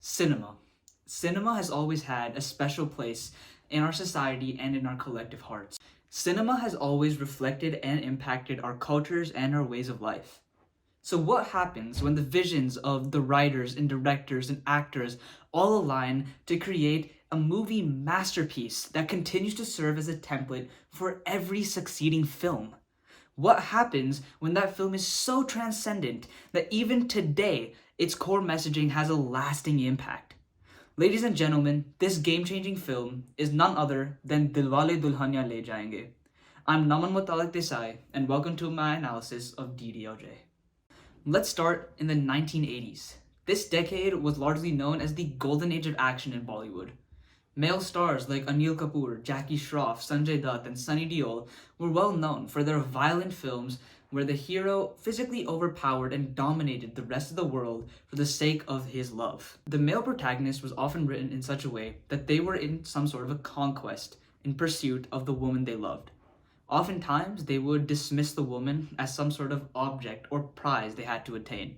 Cinema. Cinema has always had a special place in our society and in our collective hearts. Cinema has always reflected and impacted our cultures and our ways of life. So, what happens when the visions of the writers and directors and actors all align to create a movie masterpiece that continues to serve as a template for every succeeding film? What happens when that film is so transcendent that even today its core messaging has a lasting impact? Ladies and gentlemen, this game-changing film is none other than Dilwale Dulhania Le Jayenge. I'm Naman Mutalik Desai, and welcome to my analysis of DDLJ. Let's start in the 1980s. This decade was largely known as the golden age of action in Bollywood. Male stars like Anil Kapoor, Jackie Shroff, Sanjay Dutt, and Sunny Deol were well known for their violent films where the hero physically overpowered and dominated the rest of the world for the sake of his love. The male protagonist was often written in such a way that they were in some sort of a conquest in pursuit of the woman they loved. Oftentimes, they would dismiss the woman as some sort of object or prize they had to attain.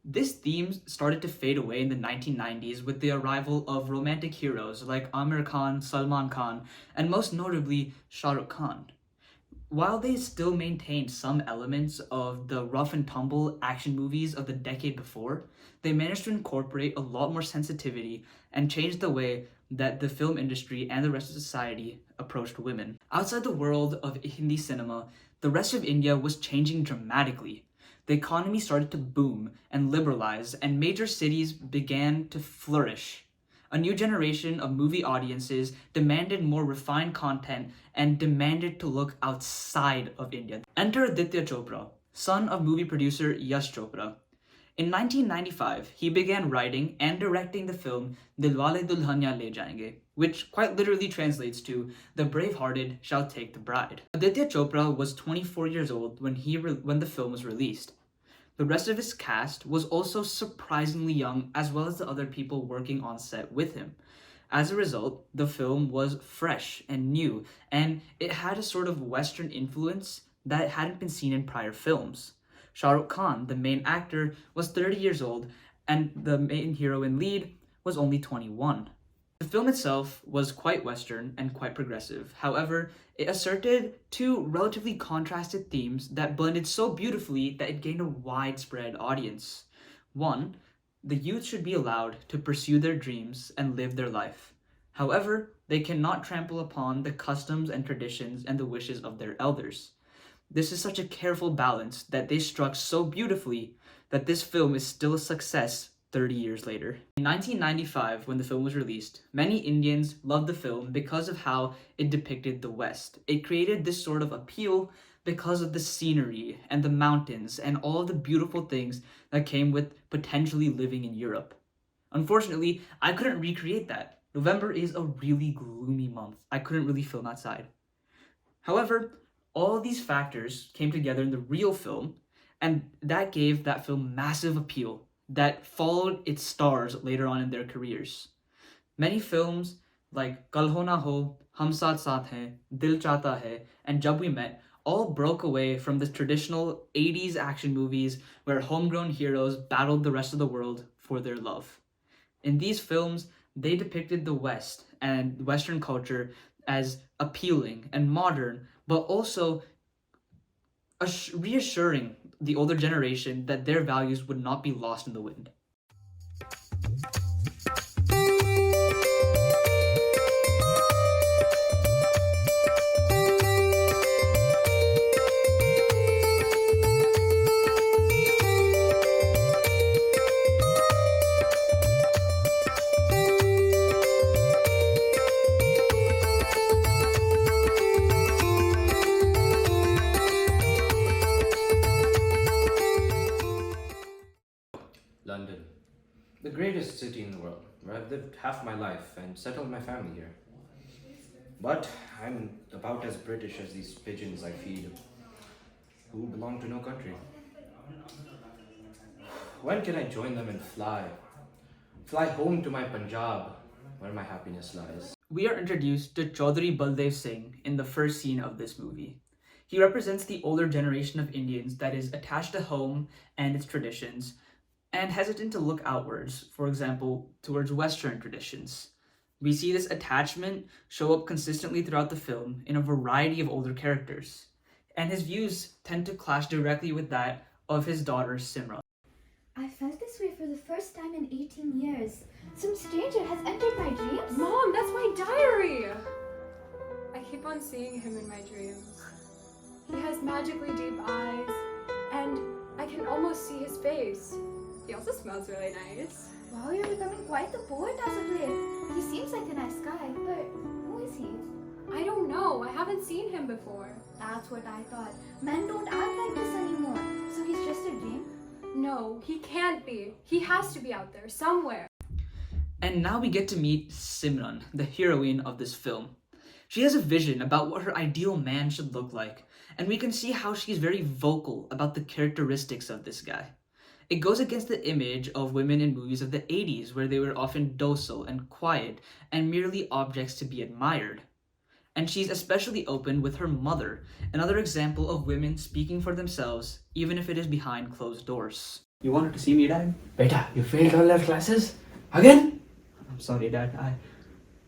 This theme started to fade away in the 1990s with the arrival of romantic heroes like Amir Khan, Salman Khan, and most notably Shah Rukh Khan. While they still maintained some elements of the rough and tumble action movies of the decade before, they managed to incorporate a lot more sensitivity and change the way that the film industry and the rest of society approached women. Outside the world of Hindi cinema, the rest of India was changing dramatically. The economy started to boom and liberalize, and major cities began to flourish. A new generation of movie audiences demanded more refined content and demanded to look outside of India. Enter Aditya Chopra, son of movie producer Yash Chopra. In 1995, he began writing and directing the film Dilwale Dulhania Le Jayenge, which quite literally translates to "The Brave-Hearted Shall Take the Bride." Aditya Chopra was 24 years old when the film was released. The rest of his cast was also surprisingly young, as well as the other people working on set with him. As a result, the film was fresh and new, and it had a sort of Western influence that hadn't been seen in prior films. Shah Rukh Khan, the main actor, was 30 years old, and the main heroine lead was only 21. The film itself was quite Western and quite progressive. However, it asserted two relatively contrasted themes that blended so beautifully that it gained a widespread audience. One, the youth should be allowed to pursue their dreams and live their life. However, they cannot trample upon the customs and traditions and the wishes of their elders. This is such a careful balance that they struck so beautifully that this film is still a success 30 years later. In 1995, when the film was released, many Indians loved the film because of how it depicted the West. It created this sort of appeal because of the scenery and the mountains and all of the beautiful things that came with potentially living in Europe. Unfortunately, I couldn't recreate that. November is a really gloomy month. I couldn't really film outside. However, all of these factors came together in the real film, and that gave that film massive appeal that followed its stars later on in their careers. Many films like Kal Ho Na Ho, Hum Saath Saath Hain, Dil Chahta Hai, and Jab We Met all broke away from the traditional 80s action movies where homegrown heroes battled the rest of the world for their love. In these films, they depicted the West and Western culture as appealing and modern, but also reassuring the older generation that their values would not be lost in the wind. London, the greatest city in the world, where I've lived half my life and settled my family here. But I'm about as British as these pigeons I feed, who belong to no country. When can I join them and fly? Fly home to my Punjab, where my happiness lies. We are introduced to Chaudhary Baldev Singh in the first scene of this movie. He represents the older generation of Indians that is attached to home and its traditions, and hesitant to look outwards, for example, towards Western traditions. We see this attachment show up consistently throughout the film in a variety of older characters, and his views tend to clash directly with that of his daughter Simran. I felt this way for the first time in 18 years. Some stranger has entered my dreams. Mom, that's my diary! I keep on seeing him in my dreams. He has magically deep eyes, and I can almost see his face. He also smells really nice. Wow, you're becoming quite the poet as of late. He seems like a nice guy, but who is he? I don't know. I haven't seen him before. That's what I thought. Men don't act like this anymore. So he's just a dream? No, he can't be. He has to be out there somewhere. And now we get to meet Simran, the heroine of this film. She has a vision about what her ideal man should look like, and we can see how she's very vocal about the characteristics of this guy. It goes against the image of women in movies of the 80s, where they were often docile and quiet and merely objects to be admired. And she's especially open with her mother, another example of women speaking for themselves, even if it is behind closed doors. You wanted to see me, Dad? Beta, you failed all your classes? Again? I'm sorry, Dad.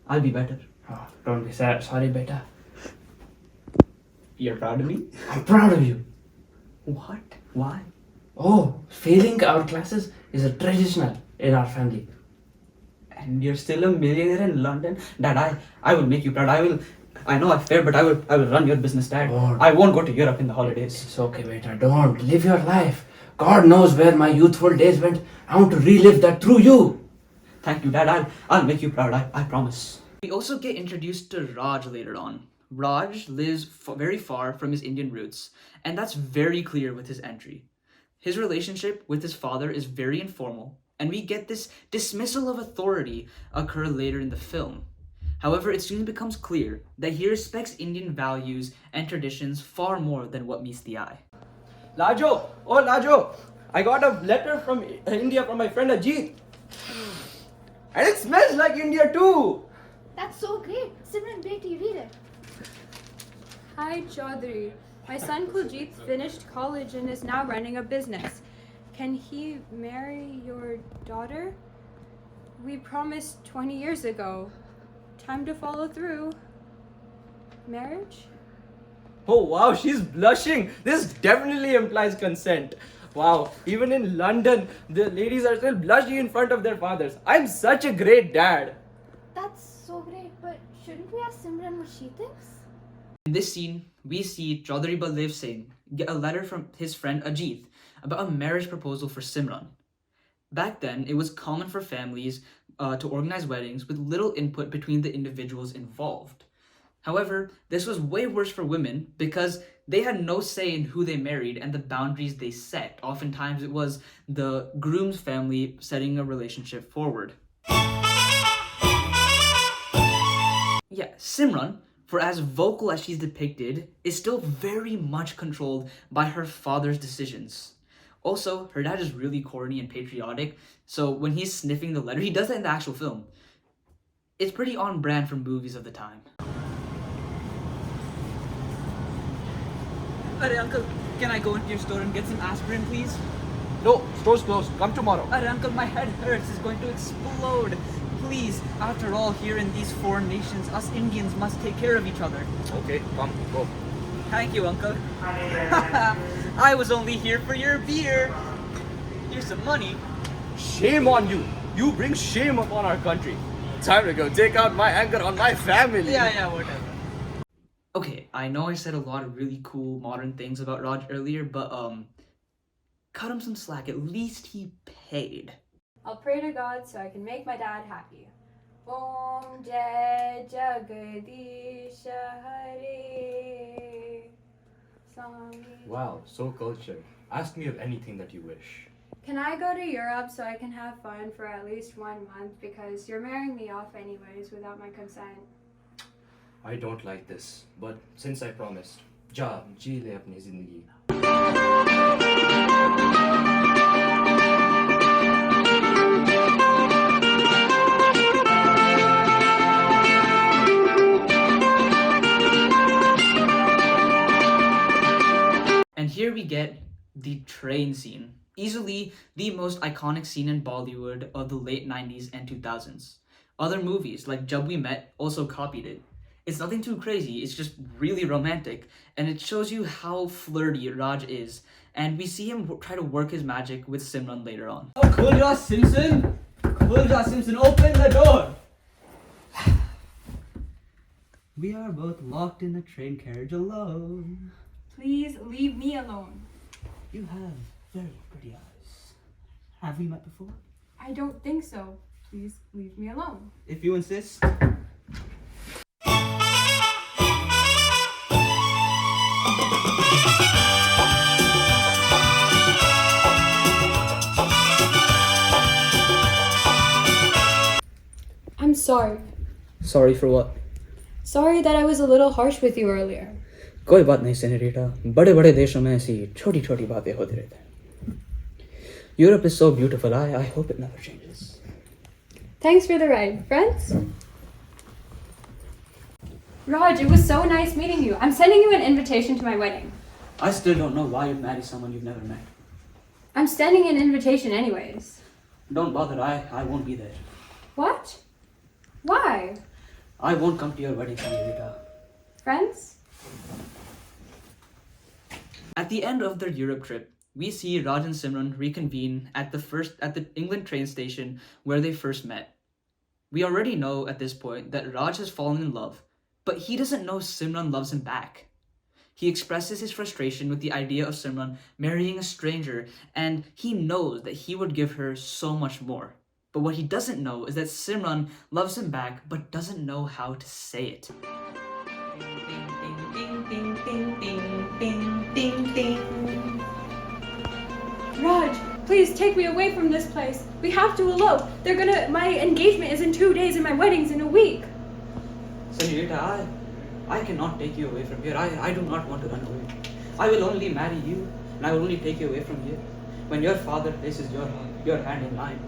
I'll be better. Oh, don't be sad. Sorry, Beta. You're proud of me? I'm proud of you. What? Why? Oh, failing our classes is a traditional in our family. And you're still a millionaire in London? Dad, I will make you proud. I know I failed, but I will run your business, Dad. Oh. I won't go to Europe in the holidays. It's okay, Beta. Don't. Live your life. God knows where my youthful days went. I want to relive that through you. Thank you, Dad. I'll make you proud. I promise. We also get introduced to Raj later on. Raj lives very far from his Indian roots, and that's very clear with his entry. His relationship with his father is very informal, and we get this dismissal of authority occur later in the film. However, it soon becomes clear that he respects Indian values and traditions far more than what meets the eye. Lajo, oh Lajo, I got a letter from India from my friend Ajit. And it smells like India too. That's so great. Simran, Beti, read it. Hi, Chaudhary. My son Kuljit finished college and is now running a business. Can he marry your daughter? We promised 20 years ago. Time to follow through. Marriage? Oh wow, she's blushing. This definitely implies consent. Wow, even in London, the ladies are still blushing in front of their fathers. I'm such a great dad. That's so great, but shouldn't we ask Simran what she thinks? In this scene, we see Chaudhary Baldev Singh get a letter from his friend Ajit about a marriage proposal for Simran. Back then, it was common for families to organize weddings with little input between the individuals involved. However, this was way worse for women because they had no say in who they married and the boundaries they set. Oftentimes, it was the groom's family setting a relationship forward. Yeah, Simran, for as vocal as she's depicted, is still very much controlled by her father's decisions. Also, her dad is really corny and patriotic, so when he's sniffing the letter, he does that in the actual film. It's pretty on brand for movies of the time. Arey uncle, can I go into your store and get some aspirin, please? No, store's closed. Come tomorrow. Arey uncle, my head hurts. It's going to explode. Please, after all, here in these foreign nations, us Indians must take care of each other. Okay, come, go. Thank you, uncle. I was only here for your beer. Here's some money. Shame on you. You bring shame upon our country. Time to go take out my anger on my family. Yeah, whatever. Okay, I know I said a lot of really cool modern things about Raj earlier, but cut him some slack. At least he paid. I'll pray to God so I can make my dad happy. Om Jai Jagadish Hare. Swami. Wow, so cultured. Ask me of anything that you wish. Can I go to Europe so I can have fun for at least 1 month? Because you're marrying me off anyways without my consent. I don't like this, but since I promised, ja, ji le apni zindagi. And here we get the train scene, easily the most iconic scene in Bollywood of the late 90s and 2000s. Other movies like Jab We Met also copied it. It's nothing too crazy, it's just really romantic, and it shows you how flirty Raj is, and we see him try to work his magic with Simran later on. Khulja Simpson! Khulja Simpson, open the door! We are both locked in a train carriage alone. Please leave me alone. You have very pretty eyes. Have we met before? I don't think so. Please leave me alone. If you insist. I'm sorry. Sorry for what? Sorry that I was a little harsh with you earlier. कोई बात नहीं सेनेरिटा, बड़े बड़े देशों में ऐसी छोटी छोटी बातें होती रहती हैं. Europe is so beautiful. I hope it never changes. Thanks for the ride, friends. Raj, it was so nice meeting you. I'm sending you an invitation to my wedding. I still don't know why you'd marry someone you've never met. I'm sending an invitation anyways. Don't bother, I won't be there. What? Why? I won't come to your wedding, senorita. Friends? At the end of their Europe trip, we see Raj and Simran reconvene at the England train station where they first met. We already know at this point that Raj has fallen in love, but he doesn't know Simran loves him back. He expresses his frustration with the idea of Simran marrying a stranger, and he knows that he would give her so much more. But what he doesn't know is that Simran loves him back but doesn't know how to say it. Raj, please take me away from this place. We have to elope. My engagement is in 2 days and my wedding's in a week. Senorita, I cannot take you away from here. I do not want to run away. I will only marry you, and I will only take you away from here when your father places your hand in mine.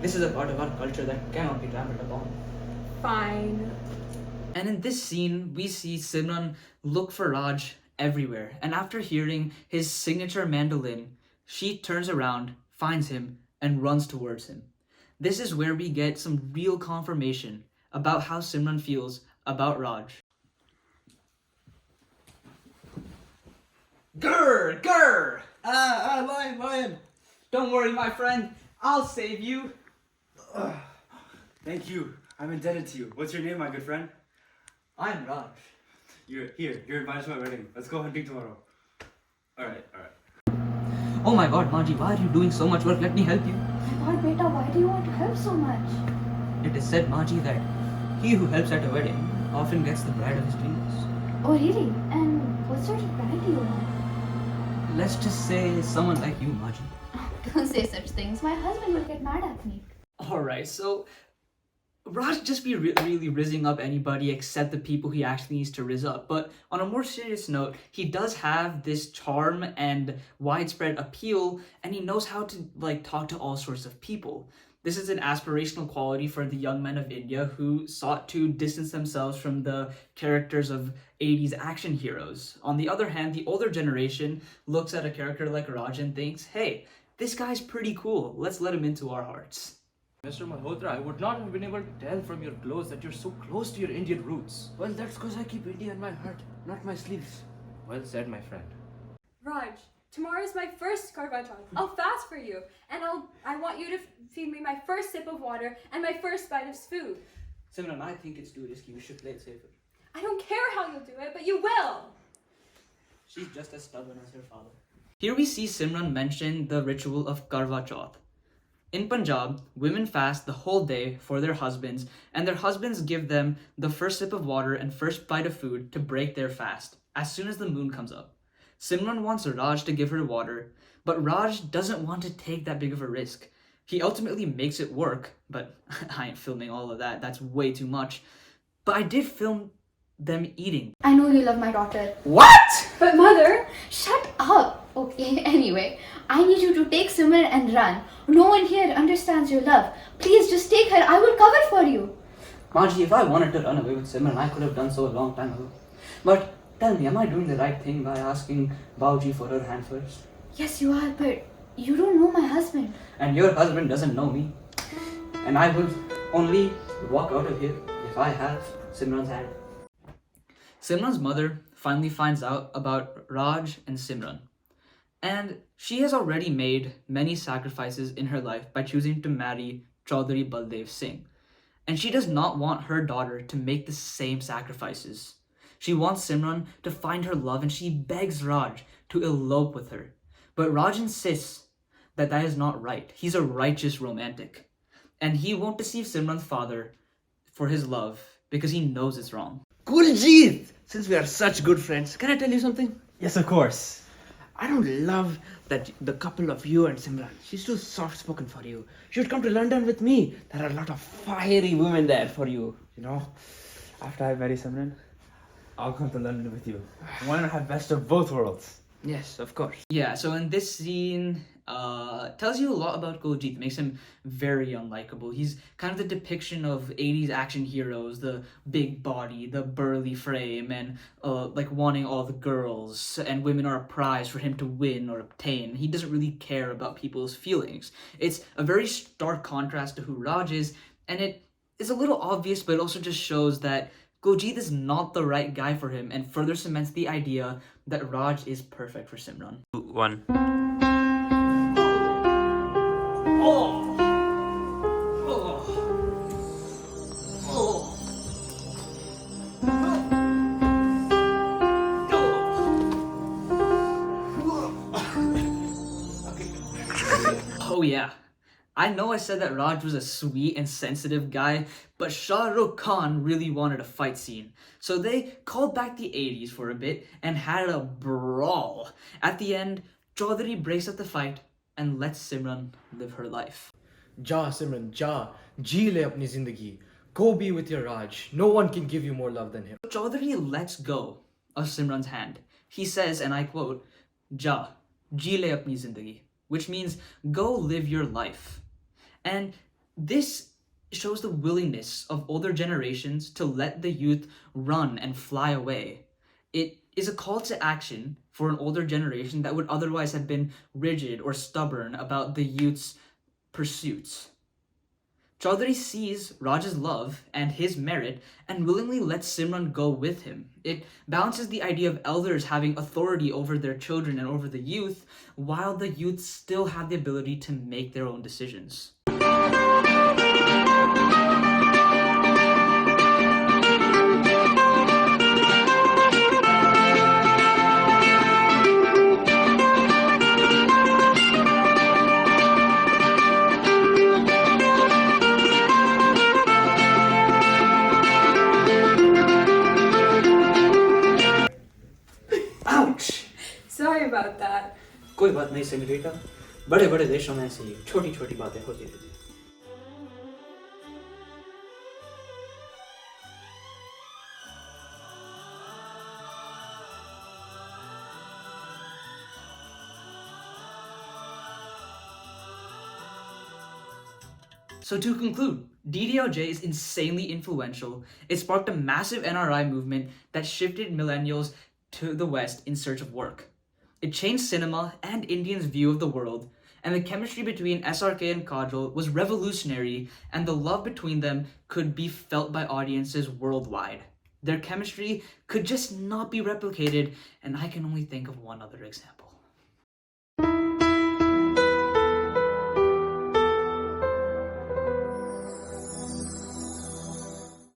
This is a part of our culture that cannot be trampled upon. Fine. And in this scene, we see Simran look for Raj everywhere. And after hearing his signature mandolin, she turns around, finds him, and runs towards him. This is where we get some real confirmation about how Simran feels about Raj. Grr! Grr! Lion! Don't worry, my friend. I'll save you. Thank you. I'm indebted to you. What's your name, my good friend? I'm Raj. You're invited to my wedding. Let's go hunting tomorrow. Alright. Oh my god, Maji, why are you doing so much work? Let me help you. My God, beta, why do you want to help so much? It is said, Maji, that he who helps at a wedding often gets the bride of his dreams. Oh, really? And what sort of bride do you want? Let's just say someone like you, Maji. Don't say such things. My husband will get mad at me. Alright, so Raj just be really rizzing up anybody except the people he actually needs to rizz up. But on a more serious note, he does have this charm and widespread appeal, and he knows how to talk to all sorts of people. This is an aspirational quality for the young men of India who sought to distance themselves from the characters of 80s action heroes. On the other hand, the older generation looks at a character like Raj and thinks, hey, this guy's pretty cool. Let's let him into our hearts. Mr. Malhotra, I would not have been able to tell from your clothes that you're so close to your Indian roots. Well, that's because I keep India in my heart, not my sleeves. Well said, my friend. Raj, tomorrow's my first Karva Chauth. I'll fast for you, and I want you to feed me my first sip of water and my first bite of food. Simran, I think it's too risky. You should play it safer. I don't care how you'll do it, but you will. She's just as stubborn as her father. Here we see Simran mention the ritual of Karva Chauth. In Punjab, women fast the whole day for their husbands, and their husbands give them the first sip of water and first bite of food to break their fast as soon as the moon comes up. Simran wants Raj to give her water, but Raj doesn't want to take that big of a risk. He ultimately makes it work, but I ain't filming all of that. That's way too much. But I did film them eating. I know you love my daughter. What? But mother, Shut up! Okay, anyway, I need you to take Simran and run. No one here understands your love. Please just take her. I will cover for you. Maji, if I wanted to run away with Simran, I could have done so a long time ago. But tell me, am I doing the right thing by asking Bauji for her hand first? Yes, you are, but You don't know my husband. And your husband doesn't know me. And I will only walk out of here if I have Simran's hand. Simran's mother finally finds out about Raj and Simran. And she has already made many sacrifices in her life by choosing to marry Chaudhary Baldev Singh. And she does not want her daughter to make the same sacrifices. She wants Simran to find her love and she begs Raj to elope with her. But Raj insists that that is not right. He's a righteous romantic. And he won't deceive Simran's father for his love because he knows it's wrong. Kuljeet! Since we are such good friends, can I tell you something? Yes, of course. I don't love that the couple of you and Simran. She's too soft-spoken for you. She should come to London with me. There are a lot of fiery women there for you. You know, after I marry Simran, I'll come to London with you. Why not have best of both worlds? Yes, of course. Yeah, so in this scene, tells you a lot about Kuljeet. Makes him very unlikable. He's kind of the depiction of 80s action heroes, the big body, the burly frame, and like wanting all the girls, and women are a prize for him to win or obtain. He doesn't really care about people's feelings. It's a very stark contrast to who Raj is, and it is a little obvious, but it also just shows that Kuljeet is not the right guy for him and further cements the idea that Raj is perfect for Simran. 1. Oh yeah, I know I said that Raj was a sweet and sensitive guy, but Shah Rukh Khan really wanted a fight scene. So they called back the 80s for a bit and had a brawl. At the end, Chaudhary breaks up the fight and lets Simran live her life. Ja, Simran, ja. Ji le apni zindagi. Go be with your Raj. No one can give you more love than him. Chaudhary lets go of Simran's hand. He says, and I quote, Ja, ji le apni zindagi, which means go live your life. And this shows the willingness of older generations to let the youth run and fly away. It is a call to action for an older generation that would otherwise have been rigid or stubborn about the youth's pursuits. Chaudhary sees Raj's love and his merit and willingly lets Simran go with him. It balances the idea of elders having authority over their children and over the youth, while the youth still have the ability to make their own decisions. Ouch! Sorry about that. कोई बात नहीं senorita, बड़े बड़े देशों में ऐसी छोटी छोटी बातें होती रहती हैं. So to conclude, DDLJ is insanely influential. It sparked a massive NRI movement that shifted millennials to the West in search of work. It changed cinema and Indians' view of the world, and the chemistry between SRK and Kajol was revolutionary, and the love between them could be felt by audiences worldwide. Their chemistry could just not be replicated, and I can only think of one other example.